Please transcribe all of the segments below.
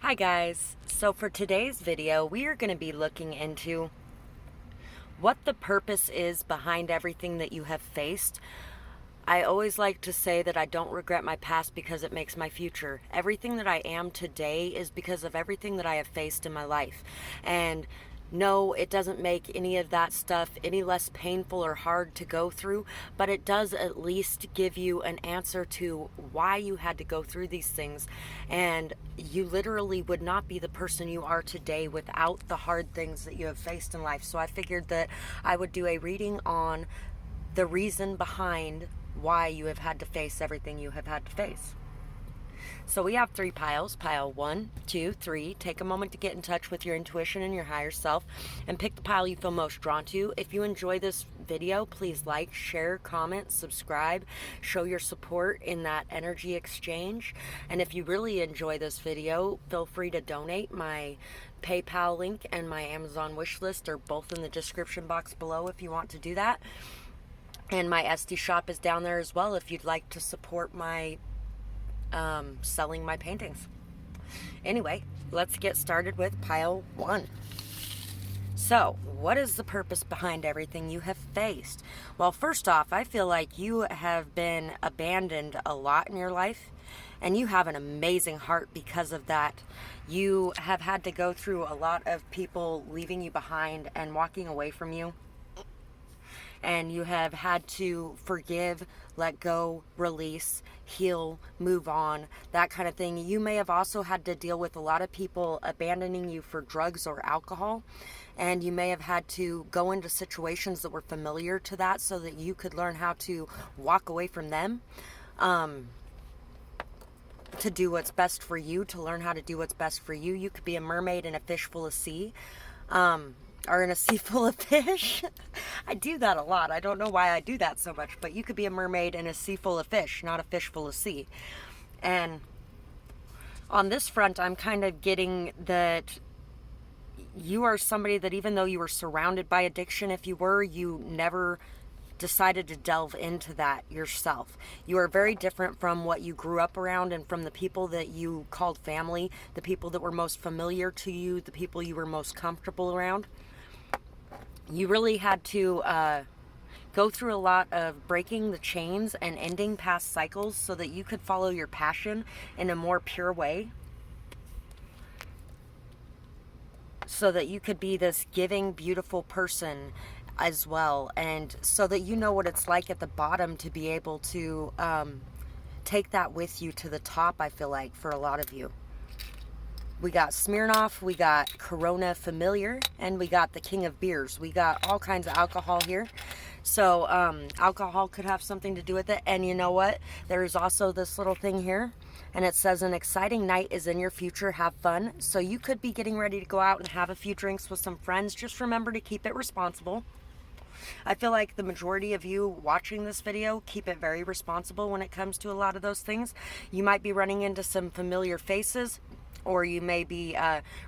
Hi guys, so for today's video we are going to be looking into what the purpose is behind everything that you have faced. I always like to say that I don't regret my past because it makes my future. Everything that I am today is because of everything that I have faced in my life. And no, it doesn't make any of that stuff any less painful or hard to go through, but it does at least give you an answer to why you had to go through these things. And you literally would not be the person you are today without the hard things that you have faced in life. So I figured that I would do a reading on the reason behind why you have had to face everything you have had to face. So we have 3 piles. Pile 1, 2, 3. Take a moment to get in touch with your intuition and your higher self and pick the pile you feel most drawn to. If you enjoy this video, please like, share, comment, subscribe, show your support in that energy exchange. And if you really enjoy this video, feel free to donate. My PayPal link and my Amazon wish list are both in the description box below if you want to do that. And my Etsy shop is down there as well if you'd like to support my selling my paintings. Anyway, let's get started with pile 1. So, what is the purpose behind everything you have faced? Well, first off, I feel like you have been abandoned a lot in your life, and you have an amazing heart because of that. You have had to go through a lot of people leaving you behind and walking away from you. And you have had to forgive, let go, release, heal, move on, that kind of thing. You may have also had to deal with a lot of people abandoning you for drugs or alcohol. And you may have had to go into situations that were familiar to that so that you could learn how to walk away from them. To do what's best for you, to learn how to do what's best for you. You could be a mermaid in a fish full of sea. Or in a sea full of fish. I do that a lot. I don't know why I do that so much, but you could be a mermaid in a sea full of fish, not a fish full of sea. And on this front, I'm kind of getting that you are somebody that even though you were surrounded by addiction, if you were, you never decided to delve into that yourself. You are very different from what you grew up around and from the people that you called family, the people that were most familiar to you, the people you were most comfortable around. You really had to go through a lot of breaking the chains and ending past cycles so that you could follow your passion in a more pure way. So that you could be this giving, beautiful person as well. And so that you know what it's like at the bottom to be able to take that with you to the top, I feel like, for a lot of you. We got Smirnoff, we got Corona Familiar, and we got the King of Beers. We got all kinds of alcohol here. So alcohol could have something to do with it. And you know what? There's also this little thing here. And it says, an exciting night is in your future. Have fun. So you could be getting ready to go out and have a few drinks with some friends. Just remember to keep it responsible. I feel like the majority of you watching this video keep it very responsible when it comes to a lot of those things. You might be running into some familiar faces, or you may be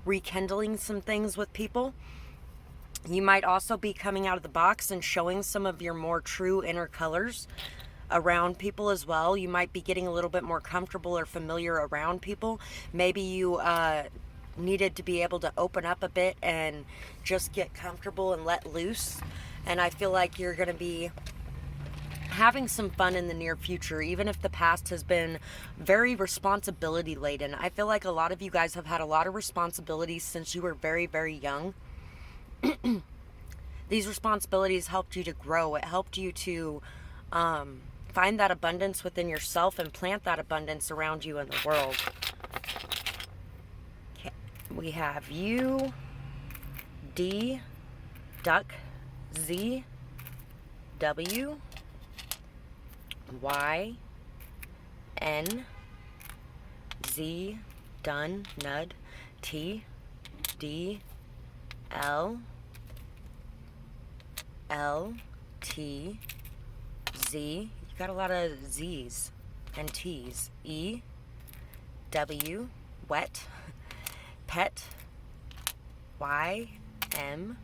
rekindling some things with people. You might also be coming out of the box and showing some of your more true inner colors around people as well. You might be getting a little bit more comfortable or familiar around people. Maybe you needed to be able to open up a bit and just get comfortable and let loose. And I feel like you're going to be having some fun in the near future, even if the past has been very responsibility laden. I feel like a lot of you guys have had a lot of responsibilities since you were very, very young. These responsibilities helped you to grow. It helped you to find that abundance within yourself and plant that abundance around you in the world. Okay. We have U, D, Duck, Z, W, Y, N, Z, Dun, Nud, T, D, L, L, T, Z. You got a lot of Z's and T's. E, W, Wet, Pet, Y, M,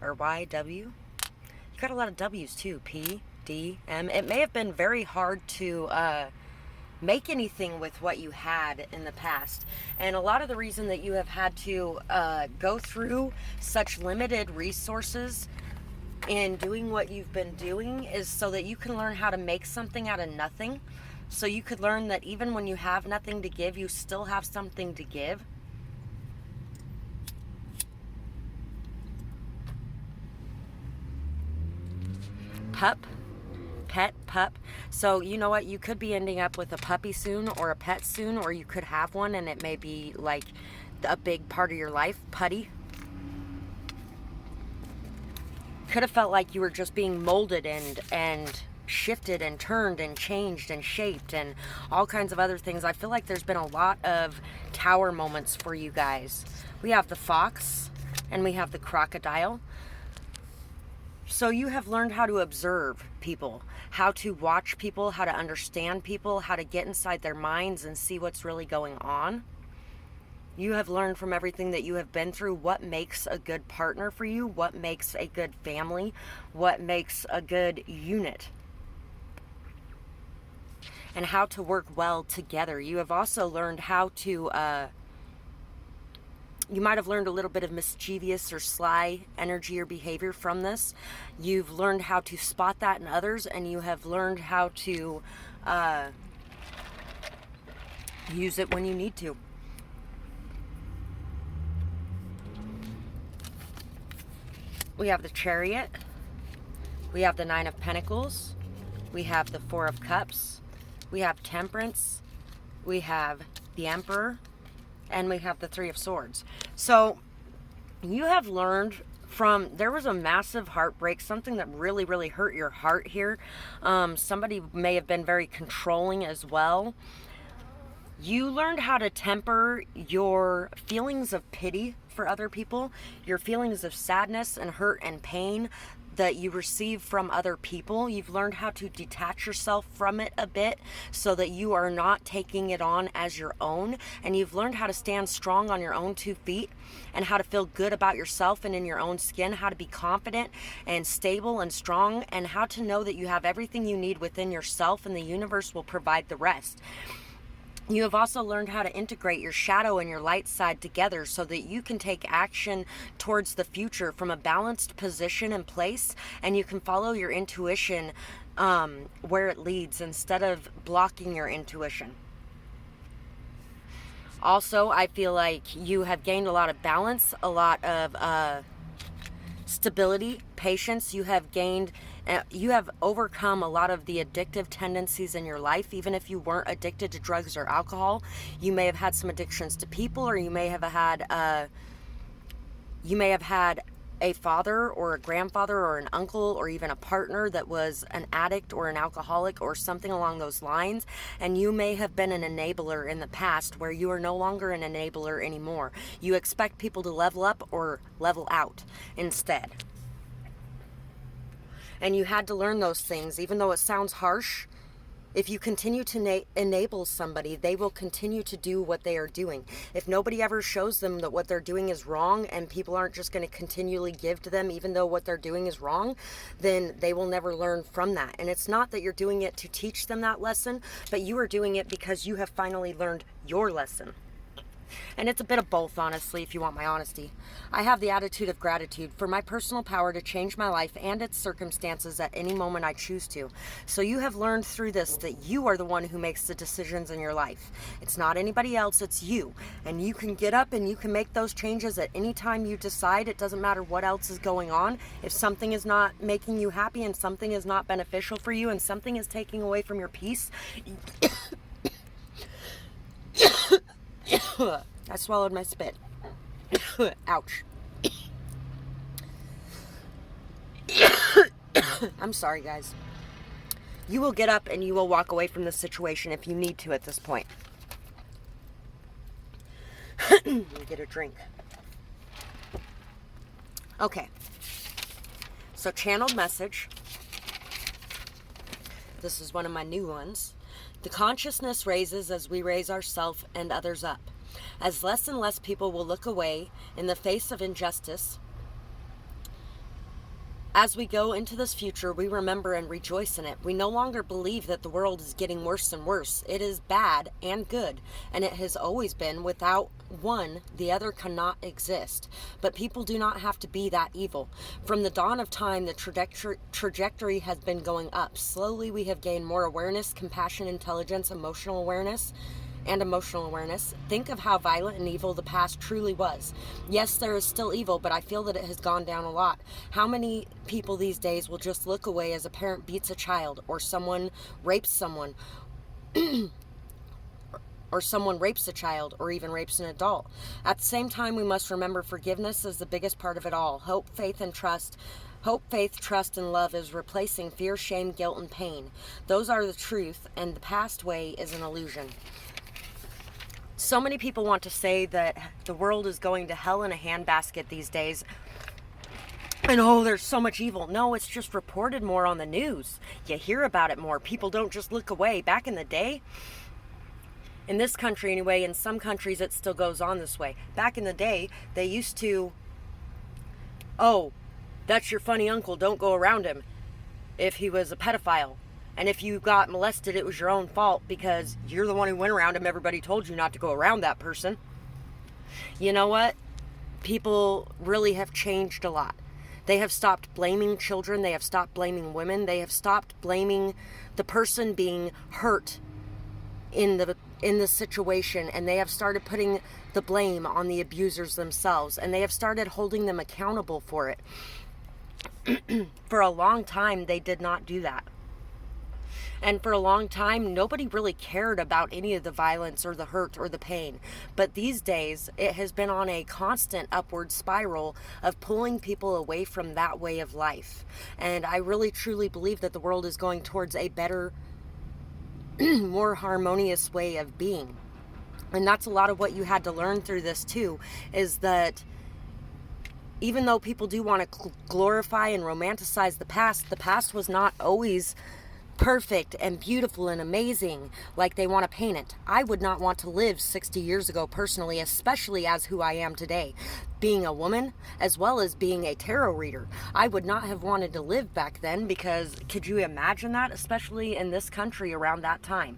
or Y, W. You got a lot of W's too. P, D, M. It may have been very hard to make anything with what you had in the past. And a lot of the reason that you have had to go through such limited resources in doing what you've been doing is so that you can learn how to make something out of nothing. So you could learn that even when you have nothing to give, you still have something to give. Pup. Pet, pup. So you know what, you could be ending up with a puppy soon, or a pet soon, or you could have one and it may be like a big part of your life. Putty. Could have felt like you were just being molded and shifted and turned and changed and shaped and all kinds of other things. I feel like there's been a lot of tower moments for you guys. We have the fox and we have the crocodile. So you have learned how to observe people, how to watch people, how to understand people, how to get inside their minds and see what's really going on. You have learned from everything that you have been through what makes a good partner for you, what makes a good family, what makes a good unit, and how to work well together. You have also learned how to you might have learned a little bit of mischievous or sly energy or behavior from this. You've learned how to spot that in others, and you have learned how to use it when you need to. We have the Chariot. We have the Nine of Pentacles. We have the Four of Cups. We have Temperance. We have the Emperor. And we have the Three of Swords. So you have learned from, there was a massive heartbreak, something that really, really hurt your heart here. Somebody may have been very controlling as well. You learned how to temper your feelings of pity for other people, your feelings of sadness and hurt and pain that you receive from other people. You've learned how to detach yourself from it a bit so that you are not taking it on as your own. And you've learned how to stand strong on your own 2 feet and how to feel good about yourself and in your own skin, how to be confident and stable and strong, and how to know that you have everything you need within yourself and the universe will provide the rest. You have also learned how to integrate your shadow and your light side together so that you can take action towards the future from a balanced position and place, and you can follow your intuition where it leads instead of blocking your intuition. Also, I feel like you have gained a lot of balance, a lot of stability, patience. You have overcome a lot of the addictive tendencies in your life. Even if you weren't addicted to drugs or alcohol, you may have had some addictions to people, or you may have had a father or a grandfather or an uncle or even a partner that was an addict or an alcoholic or something along those lines. And you may have been an enabler in the past where you are no longer an enabler anymore. You expect people to level up or level out instead. And you had to learn those things, even though it sounds harsh. If you continue to enable somebody, they will continue to do what they are doing. If nobody ever shows them that what they're doing is wrong, and people aren't just going to continually give to them even though what they're doing is wrong, then they will never learn from that. And it's not that you're doing it to teach them that lesson, but you are doing it because you have finally learned your lesson. And it's a bit of both, honestly, if you want my honesty. I have the attitude of gratitude for my personal power to change my life and its circumstances at any moment I choose to. So you have learned through this that you are the one who makes the decisions in your life. It's not anybody else, it's you. And you can get up and you can make those changes at any time you decide. It doesn't matter what else is going on. If something is not making you happy and something is not beneficial for you and something is taking away from your peace... I swallowed my spit. Ouch. I'm sorry, guys. You will get up and you will walk away from this situation if you need to at this point. Get a drink. Okay. So, channeled message. This is one of my new ones. The consciousness raises as we raise ourselves and others up. As less and less people will look away in the face of injustice, As we go into this future, we remember and rejoice in it. We no longer believe that the world is getting worse and worse. It is bad and good, and it has always been. Without one, the other cannot exist. But people do not have to be that evil. From the dawn of time, the trajectory has been going up. Slowly, we have gained more awareness, compassion, intelligence, emotional awareness. Think of how violent and evil the past truly was. Yes, there is still evil, but I feel that it has gone down a lot. How many people these days will just look away as a parent beats a child, or someone rapes someone, or someone rapes a child, or even rapes an adult? At the same time, we must remember forgiveness is the biggest part of it all. Hope, faith, trust, and love is replacing fear, shame, guilt, and pain. Those are the truth, and the past way is an illusion. So many people want to say that the world is going to hell in a handbasket these days. And there's so much evil. No, it's just reported more on the news. You hear about it more. People don't just look away. Back in the day, in this country anyway, in some countries it still goes on this way. Back in the day, they used to, that's your funny uncle, don't go around him if he was a pedophile. And if you got molested, it was your own fault because you're the one who went around him. Everybody told you not to go around that person. You know what? People really have changed a lot. They have stopped blaming children. They have stopped blaming women. They have stopped blaming the person being hurt in the situation. And they have started putting the blame on the abusers themselves. And they have started holding them accountable for it. For a long time, they did not do that. And for a long time, nobody really cared about any of the violence or the hurt or the pain. But these days, it has been on a constant upward spiral of pulling people away from that way of life. And I really, truly believe that the world is going towards a better, more harmonious way of being. And that's a lot of what you had to learn through this too, is that even though people do want to glorify and romanticize the past was not always perfect and beautiful and amazing like they want to paint it. I would not want to live 60 years ago personally, especially as who I am today. Being a woman, as well as being a tarot reader. I would not have wanted to live back then because could you imagine that? Especially in this country around that time.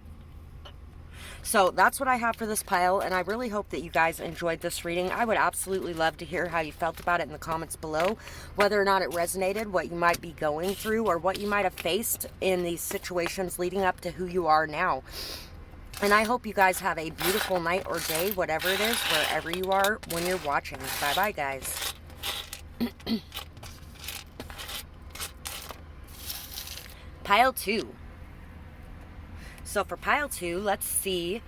So that's what I have for this pile, and I really hope that you guys enjoyed this reading. I would absolutely love to hear how you felt about it in the comments below, whether or not it resonated, what you might be going through, or what you might have faced in these situations leading up to who you are now. And I hope you guys have a beautiful night or day, whatever it is, wherever you are when you're watching. Bye-bye, guys. Pile 2. So for pile 2, let's see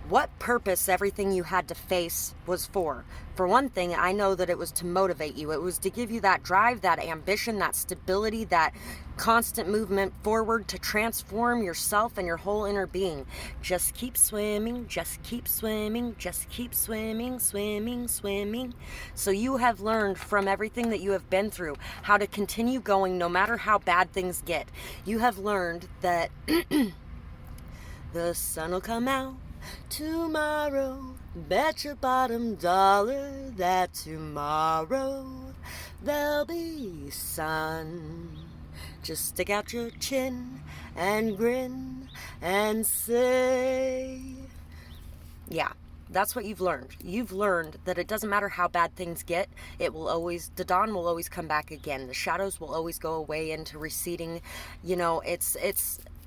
what purpose everything you had to face was for. For one thing, I know that it was to motivate you. It was to give you that drive, that ambition, that stability, that constant movement forward to transform yourself and your whole inner being. Just keep swimming, just keep swimming, just keep swimming, swimming, swimming. So you have learned from everything that you have been through how to continue going no matter how bad things get. You have learned that the sun will come out tomorrow. Bet your bottom dollar that tomorrow there'll be sun. Just stick out your chin and grin and say, yeah, that's what you've learned. You've learned that it doesn't matter how bad things get, the dawn will always come back again. The shadows will always go away into receding. You know,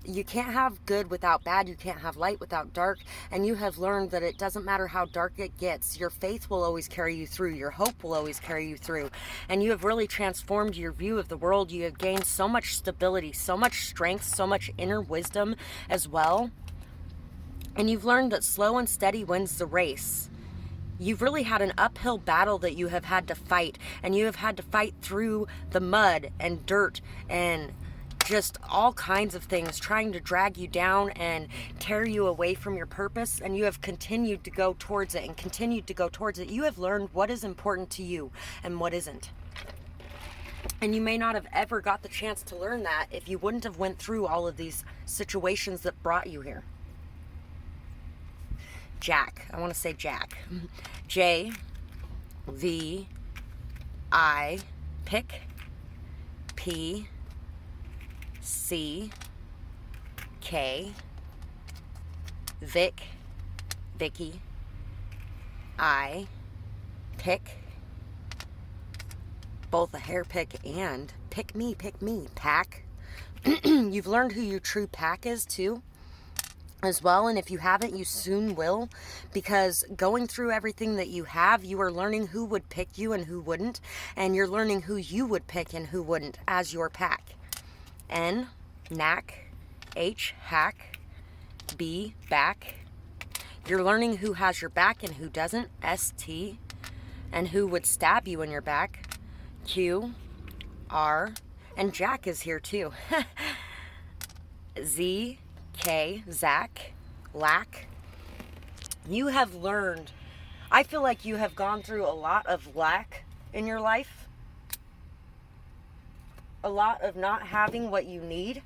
you can't have good without bad. You can't have light without dark. And you have learned that it doesn't matter how dark it gets. Your faith will always carry you through. Your hope will always carry you through. And you have really transformed your view of the world. You have gained so much stability, so much strength, so much inner wisdom as well. And you've learned that slow and steady wins the race. You've really had an uphill battle that you have had to fight. And you have had to fight through the mud and dirt and just all kinds of things trying to drag you down and tear you away from your purpose, and you have continued to go towards it and continued to go towards it. You have learned what is important to you and what isn't. And you may not have ever got the chance to learn that if you wouldn't have went through all of these situations that brought you here. Jack. I want to say Jack. J-V-I pick P, C, K, Vic, Vicky, I, Pick, both a hair pick and pick me, pack. You've learned who your true pack is too, as well, and if you haven't, you soon will, because going through everything that you have, you are learning who would pick you and who wouldn't, and you're learning who you would pick and who wouldn't as your pack. N, knack, H, hack, B, back. You're learning who has your back and who doesn't, ST, and who would stab you in your back, Q, R, and Jack is here too. Z, K, Zach, lack. You have learned, I feel like you have gone through a lot of lack in your life. A lot of not having what you need.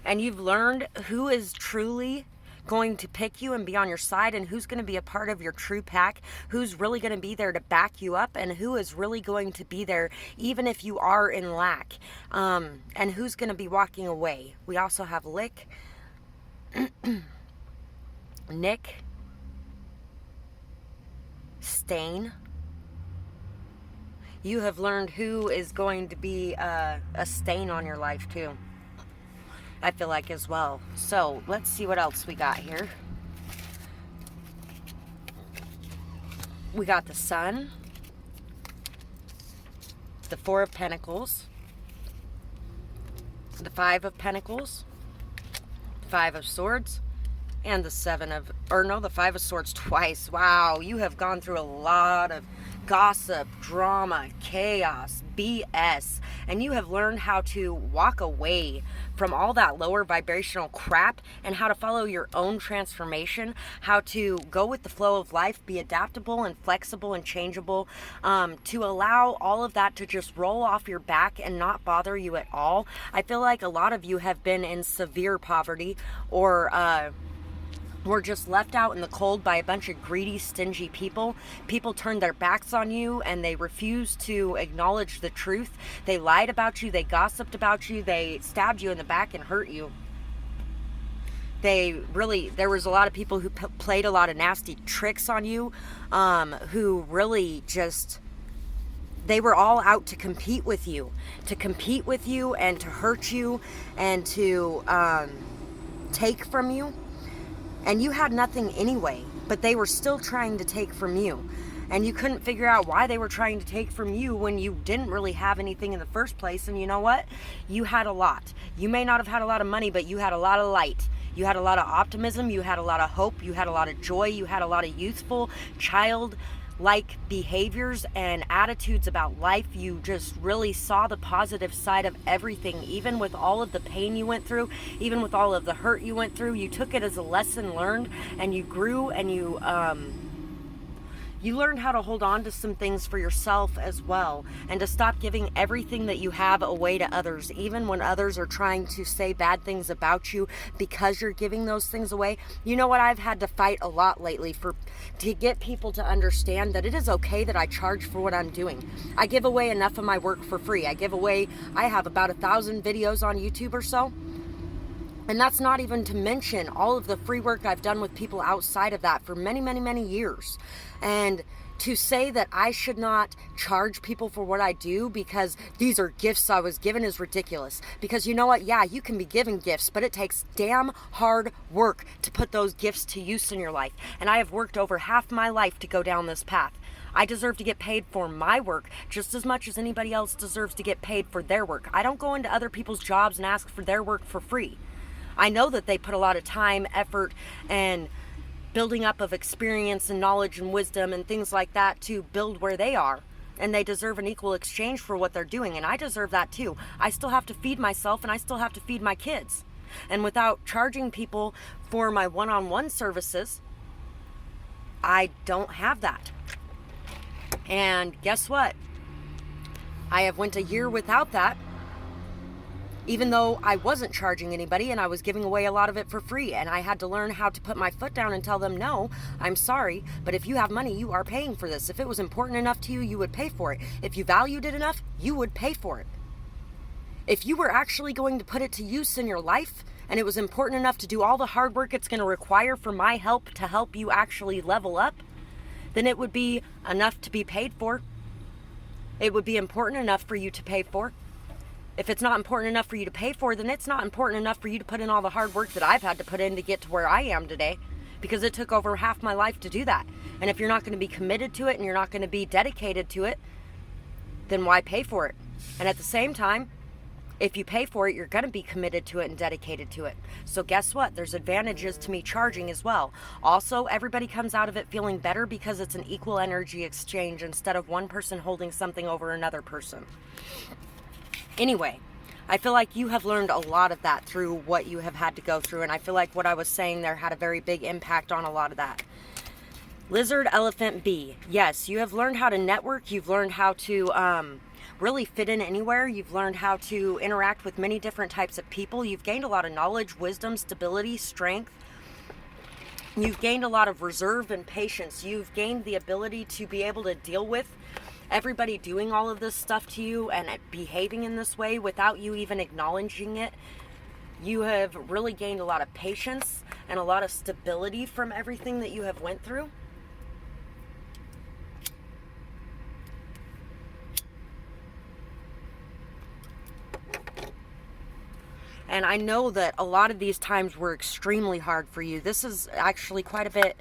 And you've learned who is truly going to pick you and be on your side, and who's going to be a part of your true pack, who's really going to be there to back you up, and who is really going to be there even if you are in lack, and who's going to be walking away. We also have Lick, Nick, Stain. You have learned who is going to be a stain on your life too, I feel like, as well. So let's see what else we got here. We got the Sun, the Four of Pentacles, the Five of Pentacles, Five of Swords, and the the Five of Swords twice. Wow, you have gone through a lot of gossip, drama, chaos, BS, and you have learned how to walk away from all that lower vibrational crap and how to follow your own transformation, how to go with the flow of life, be adaptable and flexible and changeable, to allow all of that to just roll off your back and not bother you at all. I feel like a lot of you have been in severe poverty, or were just left out in the cold by a bunch of greedy, stingy people. People turned their backs on you and they refused to acknowledge the truth. They lied about you, they gossiped about you, they stabbed you in the back and hurt you. There was a lot of people who played a lot of nasty tricks on you, who really just, they were all out to compete with you and to hurt you and to take from you. And you had nothing anyway, but they were still trying to take from you. And you couldn't figure out why they were trying to take from you when you didn't really have anything in the first place. And you know what? You had a lot. You may not have had a lot of money, but you had a lot of light. You had a lot of optimism. You had a lot of hope. You had a lot of joy. You had a lot of youthful, childlike behaviors and attitudes about life. You just really saw the positive side of everything, even with all of the pain you went through, even with all of the hurt you went through. You took it as a lesson learned, and you grew, and you learned how to hold on to some things for yourself as well, and to stop giving everything that you have away to others, even when others are trying to say bad things about you because you're giving those things away. You know what? I've had to fight a lot lately to get people to understand that it is okay that I charge for what I'm doing. I give away enough of my work for free. I have about 1,000 videos on YouTube or so. And that's not even to mention all of the free work I've done with people outside of that for many, many, many years. And to say that I should not charge people for what I do because these are gifts I was given is ridiculous. Because you know what? Yeah, you can be given gifts, but it takes damn hard work to put those gifts to use in your life. And I have worked over half my life to go down this path. I deserve to get paid for my work just as much as anybody else deserves to get paid for their work. I don't go into other people's jobs and ask for their work for free. I know that they put a lot of time, effort, and building up of experience and knowledge and wisdom and things like that to build where they are. And they deserve an equal exchange for what they're doing. And I deserve that too. I still have to feed myself, and I still have to feed my kids. And without charging people for my one-on-one services, I don't have that. And guess what? I have went a year without that, even though I wasn't charging anybody and I was giving away a lot of it for free. And I had to learn how to put my foot down and tell them, no, I'm sorry, but if you have money, you are paying for this. If it was important enough to you, you would pay for it. If you valued it enough, you would pay for it. If you were actually going to put it to use in your life, and it was important enough to do all the hard work it's going to require for my help to help you actually level up, then it would be enough to be paid for. It would be important enough for you to pay for. If it's not important enough for you to pay for, then it's not important enough for you to put in all the hard work that I've had to put in to get to where I am today, because it took over half my life to do that. And if you're not going to be committed to it and you're not going to be dedicated to it, then why pay for it? And at the same time, if you pay for it, you're going to be committed to it and dedicated to it. So guess what? There's advantages to me charging as well. Also, everybody comes out of it feeling better because it's an equal energy exchange instead of one person holding something over another person. Anyway, I feel like you have learned a lot of that through what you have had to go through, and I feel like what I was saying there had a very big impact on a lot of that. Lizard, elephant, bee. Yes, you have learned how to network. You've learned how to really fit in anywhere. You've learned how to interact with many different types of people. You've gained a lot of knowledge, wisdom, stability, strength. You've gained a lot of reserve and patience. You've gained the ability to be able to deal with everybody doing all of this stuff to you and behaving in this way without you even acknowledging it. You have really gained a lot of patience and a lot of stability from everything that you have went through. And I know that a lot of these times were extremely hard for you. This is actually quite a bit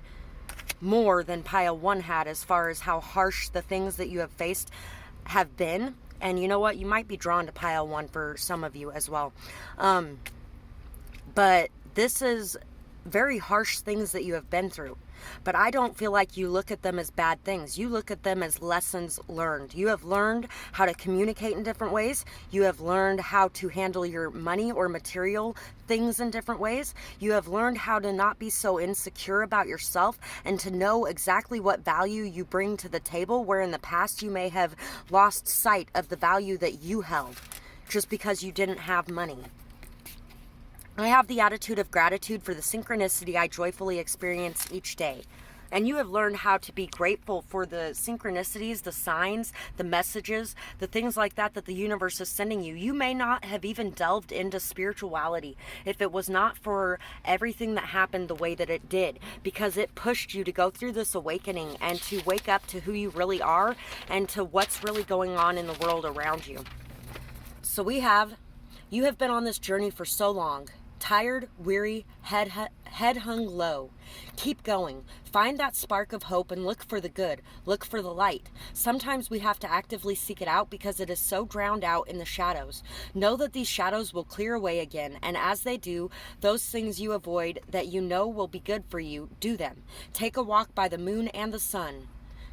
more than pile 1 had as far as how harsh the things that you have faced have been. And you know what? You might be drawn to pile 1 for some of you as well. But this is very harsh things that you have been through. But I don't feel like you look at them as bad things. You look at them as lessons learned. You have learned how to communicate in different ways. You have learned how to handle your money or material things in different ways. You have learned how to not be so insecure about yourself and to know exactly what value you bring to the table, where in the past you may have lost sight of the value that you held just because you didn't have money. I have the attitude of gratitude for the synchronicity I joyfully experience each day. And you have learned how to be grateful for the synchronicities, the signs, the messages, the things like that that the universe is sending you. You may not have even delved into spirituality if it was not for everything that happened the way that it did, because it pushed you to go through this awakening and to wake up to who you really are and to what's really going on in the world around you. So you have been on this journey for so long. Tired, weary, head hung low. Keep going. Find that spark of hope and look for the good. Look for the light. Sometimes we have to actively seek it out because it is so drowned out in the shadows. Know that these shadows will clear away again, and as they do, those things you avoid that you know will be good for you, do them. Take a walk by the moon and the sun.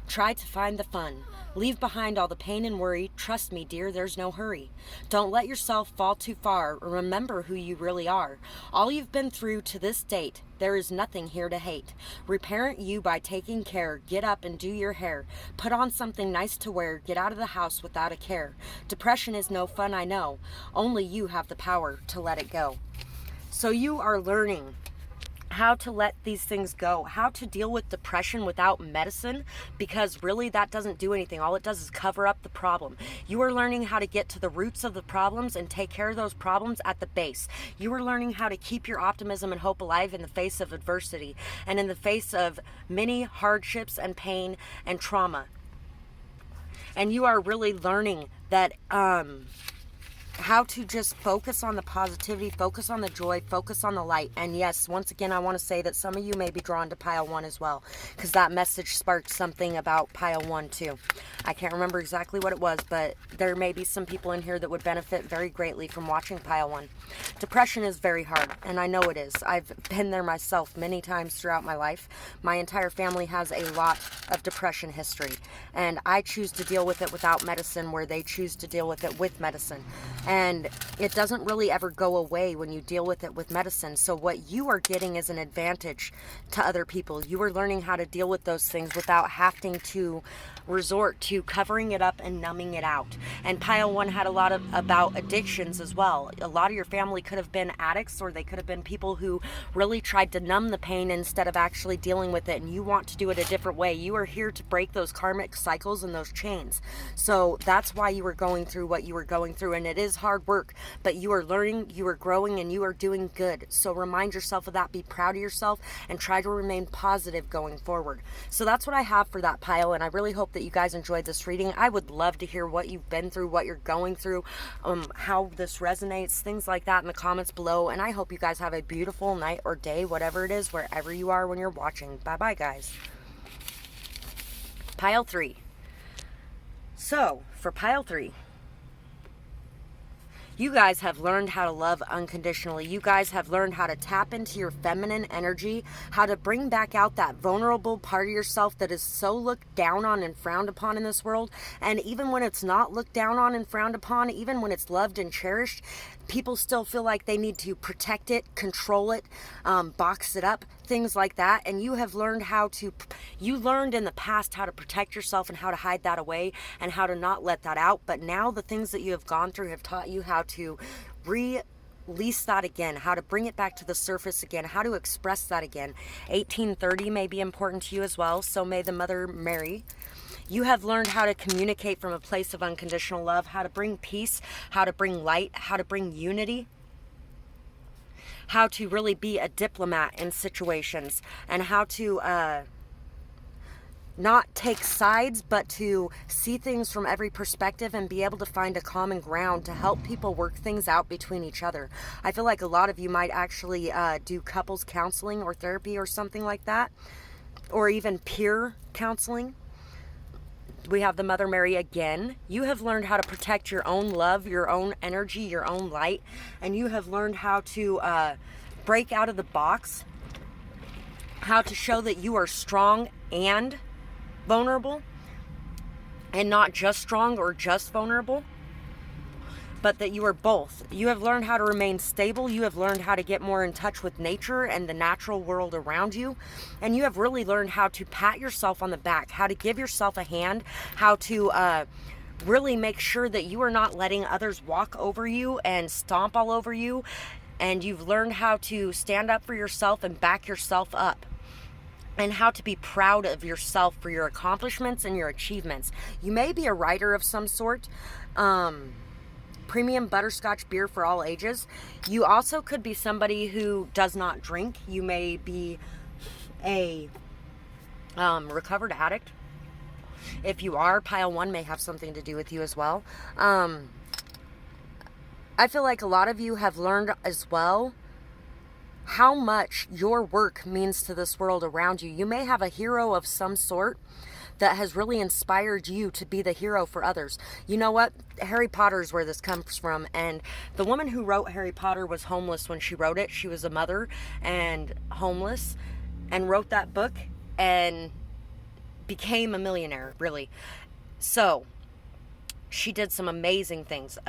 Try to find the fun. Leave behind all the pain and worry. Trust me, dear, there's no hurry. Don't let yourself fall too far. Remember who you really are. All you've been through to this date, there is nothing here to hate. Reparent you by taking care. Get up and do your hair. Put on something nice to wear. Get out of the house without a care. Depression is no fun, I know. Only you have the power to let it go. So you are learning how to let these things go, how to deal with depression without medicine, because really that doesn't do anything. All it does is cover up the problem. You are learning how to get to the roots of the problems and take care of those problems at the base. You are learning how to keep your optimism and hope alive in the face of adversity and in the face of many hardships and pain and trauma. And you are really learning that how to just focus on the positivity, focus on the joy, focus on the light. And yes, once again, I want to say that some of you may be drawn to pile 1 as well, because that message sparked something about pile 1 too. I can't remember exactly what it was, but there may be some people in here that would benefit very greatly from watching pile 1. Depression is very hard, and I know it is. I've been there myself many times throughout my life. My entire family has a lot of depression history, and I choose to deal with it without medicine, where they choose to deal with it with medicine. And it doesn't really ever go away when you deal with it with medicine. So what you are getting is an advantage to other people. You are learning how to deal with those things without having to resort to covering it up and numbing it out. And pile 1 had a lot about addictions as well. A lot of your family could have been addicts, or they could have been people who really tried to numb the pain instead of actually dealing with it, and you want to do it a different way. You are here to break those karmic cycles and those chains. So that's why you were going through what you were going through, and it is is hard work, but you are learning, you are growing, and you are doing good. So remind yourself of that. Be proud of yourself and try to remain positive going forward. So that's what I have for that pile, and I really hope that you guys enjoyed this reading. I would love to hear what you've been through, what you're going through, how this resonates, things like that in the comments below. And I hope you guys have a beautiful night or day, whatever it is, wherever you are when you're watching. Bye-bye, guys. Pile 3. So, for pile 3, you guys have learned how to love unconditionally. You guys have learned how to tap into your feminine energy, how to bring back out that vulnerable part of yourself that is so looked down on and frowned upon in this world. And even when it's not looked down on and frowned upon, even when it's loved and cherished, people still feel like they need to protect it, control it, box it up, things like that. And you have learned you learned in the past how to protect yourself and how to hide that away and how to not let that out. But now the things that you have gone through have taught you how to release that again, how to bring it back to the surface again, how to express that again. 1830 may be important to you as well. So may the Mother Mary. You have learned how to communicate from a place of unconditional love, how to bring peace, how to bring light, how to bring unity, how to really be a diplomat in situations, and how to not take sides, but to see things from every perspective and be able to find a common ground to help people work things out between each other. I feel like a lot of you might actually do couples counseling or therapy or something like that, or even peer counseling. We have the Mother Mary again. You have learned how to protect your own love, your own energy, your own light, and you have learned how to break out of the box, how to show that you are strong and vulnerable, and not just strong or just vulnerable, but that you are both. You have learned how to remain stable. You have learned how to get more in touch with nature and the natural world around you. And you have really learned how to pat yourself on the back, how to give yourself a hand, how to really make sure that you are not letting others walk over you and stomp all over you. And you've learned how to stand up for yourself and back yourself up, and how to be proud of yourself for your accomplishments and your achievements. You may be a writer of some sort. Premium butterscotch beer for all ages. You also could be somebody who does not drink. You may be a recovered addict. If you are, pile 1 may have something to do with you as well. I feel like a lot of you have learned as well how much your work means to this world around you. You may have a hero of some sort that has really inspired you to be the hero for others. You know what? Harry Potter is where this comes from. And the woman who wrote Harry Potter was homeless when she wrote it. She was a mother and homeless and wrote that book and became a millionaire, really. So she did some amazing things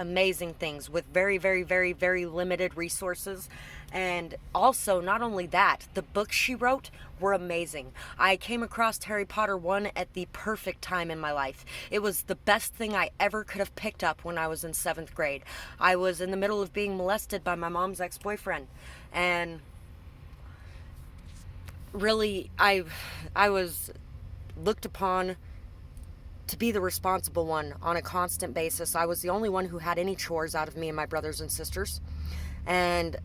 with very, very, very, very limited resources. And also, not only that, the books she wrote were amazing. I came across Harry Potter 1 at the perfect time in my life. It was the best thing I ever could have picked up when I was in 7th grade. I was in the middle of being molested by my mom's ex-boyfriend. And really, I was looked upon to be the responsible one on a constant basis. I was the only one who had any chores out of me and my brothers and sisters. And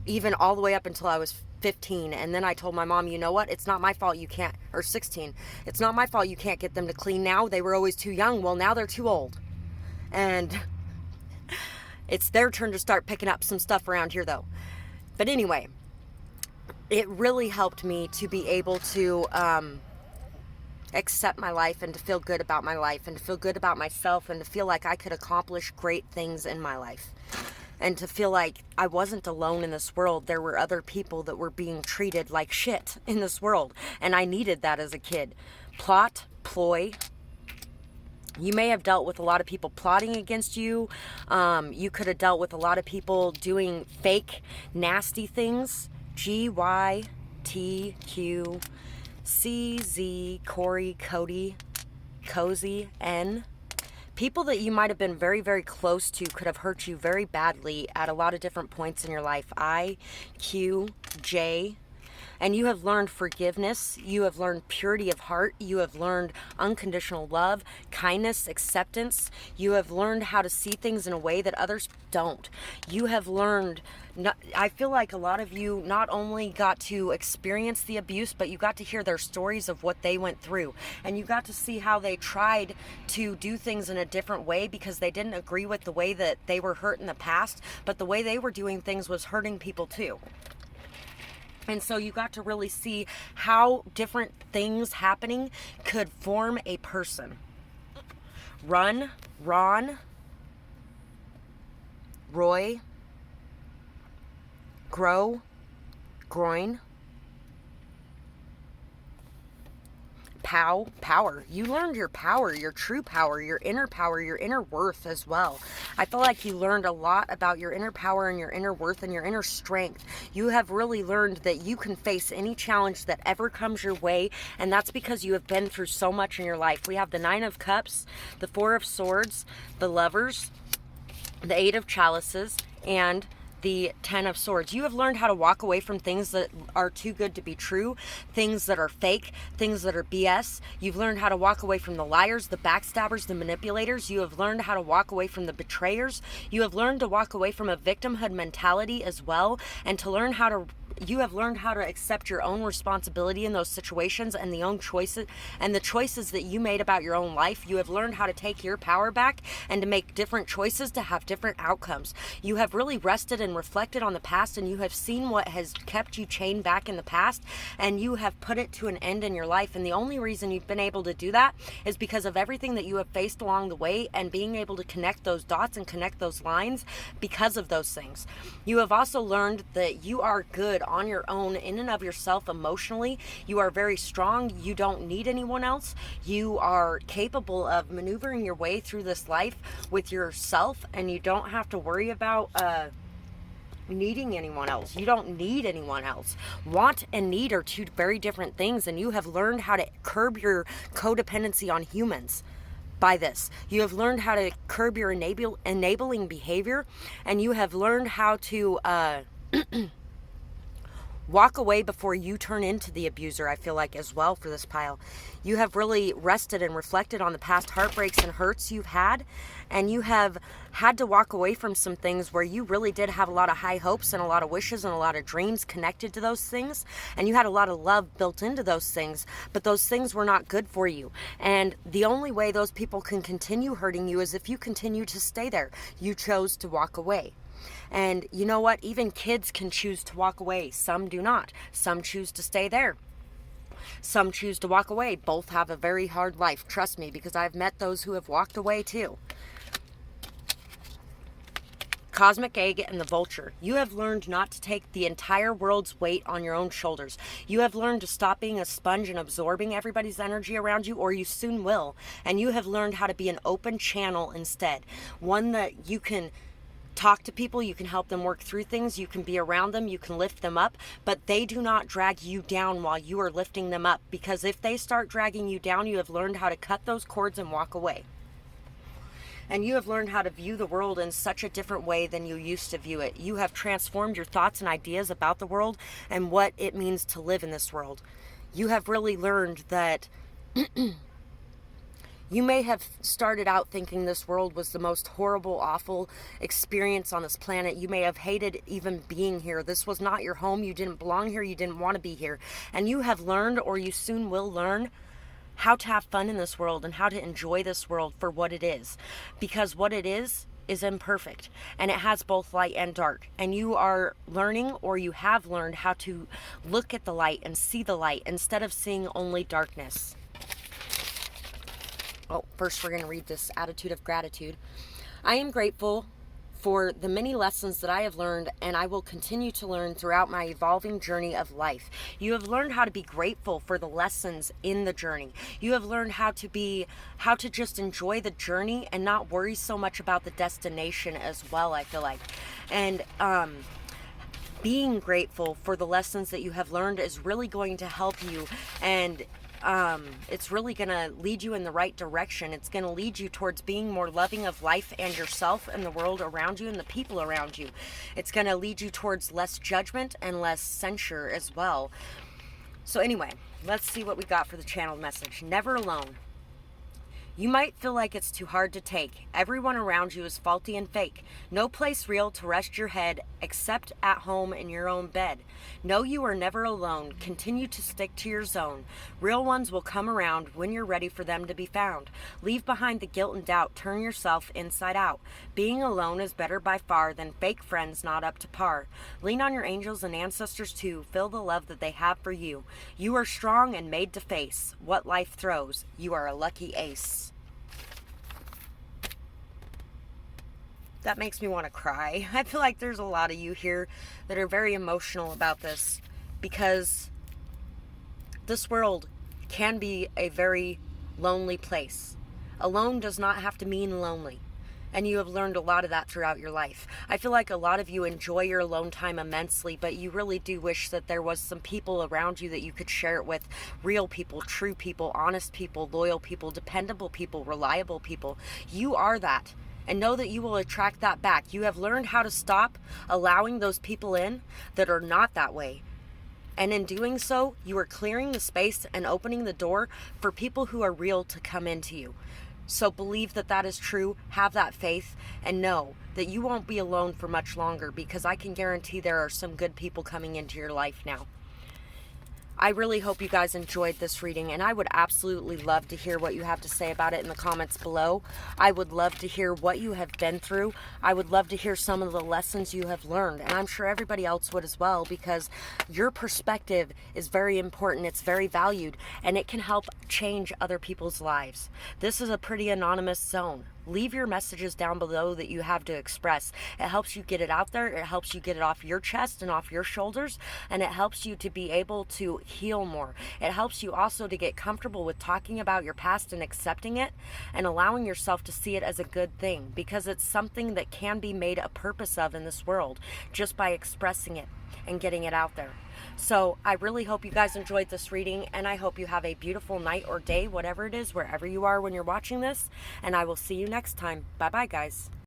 even all the way up until I was 15. And then I told my mom, you know what? It's not my fault you can't, or 16. It's not my fault you can't get them to clean now. They were always too young. Well, now they're too old. And it's their turn to start picking up some stuff around here though. But anyway, it really helped me to be able to accept my life and to feel good about my life and to feel good about myself and to feel like I could accomplish great things in my life. And to feel like I wasn't alone in this world. There were other people that were being treated like shit in this world. And I needed that as a kid. Plot, ploy. You may have dealt with a lot of people plotting against you. You could have dealt with a lot of people doing fake, nasty things. GYTQCZ, Corey, Cody, Cozy, N. People that you might have been very, very close to could have hurt you very badly at a lot of different points in your life. I, Q, J, And you have learned forgiveness. You have learned purity of heart. You have learned unconditional love, kindness, acceptance. You have learned how to see things in a way that others don't. You have learned, I feel like a lot of you not only got to experience the abuse, but you got to hear their stories of what they went through. And you got to see how they tried to do things in a different way because they didn't agree with the way that they were hurt in the past, but the way they were doing things was hurting people too. And so you got to really see how different things happening could form a person. Ron, Roy, grow, groin, power. You learned your power, your true power, your inner worth as well. I feel like you learned a lot about your inner power and your inner worth and your inner strength. You have really learned that you can face any challenge that ever comes your way, and that's because you have been through so much in your life. We have the 9 of Cups, the 4 of Swords, the Lovers, the 8 of Chalices, and the 10 of Swords. You have learned how to walk away from things that are too good to be true, things that are fake, things that are BS. You've learned how to walk away from the liars, the backstabbers, the manipulators. You have learned how to walk away from the betrayers. You have learned to walk away from a victimhood mentality as well, and you have learned how to accept your own responsibility in those situations and the own choices and the choices that you made about your own life. You have learned how to take your power back and to make different choices to have different outcomes. You have really rested and reflected on the past, and you have seen what has kept you chained back in the past, and you have put it to an end in your life. And the only reason you've been able to do that is because of everything that you have faced along the way and being able to connect those dots and connect those lines because of those things. You have also learned that you are good on your own in and of yourself emotionally. You are very strong. You don't need anyone else. You are capable of maneuvering your way through this life with yourself, and you don't have to worry about needing anyone else. You don't need anyone else. Want and need are two very different things, and you have learned how to curb your codependency on humans. By this, you have learned how to curb your enabling behavior, and you have learned how to walk away before you turn into the abuser, I feel like, as well, for this pile. You have really rested and reflected on the past heartbreaks and hurts you've had, and you have had to walk away from some things where you really did have a lot of high hopes and a lot of wishes and a lot of dreams connected to those things, and you had a lot of love built into those things, but those things were not good for you. And the only way those people can continue hurting you is if you continue to stay there. You chose to walk away. And you know what? Even kids can choose to walk away. Some do not. Some choose to stay there. Some choose to walk away. Both have a very hard life. Trust me, because I've met those who have walked away too. Cosmic Egg and the Vulture. You have learned not to take the entire world's weight on your own shoulders. You have learned to stop being a sponge and absorbing everybody's energy around you, or you soon will. And you have learned how to be an open channel instead. One that you can talk to people, you can help them work through things, you can be around them, you can lift them up, but they do not drag you down while you are lifting them up, because if they start dragging you down, you have learned how to cut those cords and walk away. And you have learned how to view the world in such a different way than you used to view it. You have transformed your thoughts and ideas about the world and what it means to live in this world. You have really learned that you may have started out thinking this world was the most horrible, awful experience on this planet. You may have hated even being here. This was not your home. You didn't belong here. You didn't want to be here. And you have learned, or you soon will learn, how to have fun in this world and how to enjoy this world for what it is. Because what it is imperfect, and it has both light and dark. And you are learning, or you have learned, how to look at the light and see the light instead of seeing only darkness. Oh, first we're going to read this attitude of gratitude. I am grateful for the many lessons that I have learned, and I will continue to learn throughout my evolving journey of life. You have learned how to be grateful for the lessons in the journey. You have learned how to just enjoy the journey and not worry so much about the destination as well, I feel like. And being grateful for the lessons that you have learned is really going to help you, and it's really going to lead you in the right direction. It's going to lead you towards being more loving of life and yourself and the world around you and the people around you. It's going to lead you towards less judgment and less censure as well. So anyway, let's see what we got for the channeled message. Never alone. You might feel like it's too hard to take. Everyone around you is faulty and fake. No place real to rest your head except at home in your own bed. Know you are never alone. Continue to stick to your zone. Real ones will come around when you're ready for them to be found. Leave behind the guilt and doubt. Turn yourself inside out. Being alone is better by far than fake friends not up to par. Lean on your angels and ancestors too. Feel the love that they have for you. You are strong and made to face what life throws. You are a lucky ace. That makes me want to cry. I feel like there's a lot of you here that are very emotional about this, because this world can be a very lonely place. Alone does not have to mean lonely. And you have learned a lot of that throughout your life. I feel like a lot of you enjoy your alone time immensely, but you really do wish that there was some people around you that you could share it with. Real people, true people, honest people, loyal people, dependable people, reliable people. You are that. And know that you will attract that back. You have learned how to stop allowing those people in that are not that way. And in doing so, you are clearing the space and opening the door for people who are real to come into you. So believe that that is true, have that faith, and know that you won't be alone for much longer, because I can guarantee there are some good people coming into your life now. I really hope you guys enjoyed this reading, and I would absolutely love to hear what you have to say about it in the comments below. I would love to hear what you have been through. I would love to hear some of the lessons you have learned, and I'm sure everybody else would as well, because your perspective is very important. It's very valued, and it can help change other people's lives. This is a pretty anonymous zone. Leave your messages down below that you have to express. It helps you get it out there. It helps you get it off your chest and off your shoulders. And it helps you to be able to heal more. It helps you also to get comfortable with talking about your past and accepting it and allowing yourself to see it as a good thing, because it's something that can be made a purpose of in this world just by expressing it and getting it out there. So I really hope you guys enjoyed this reading, and I hope you have a beautiful night or day, whatever it is, wherever you are when you're watching this, and I will see you next time. Bye bye, guys.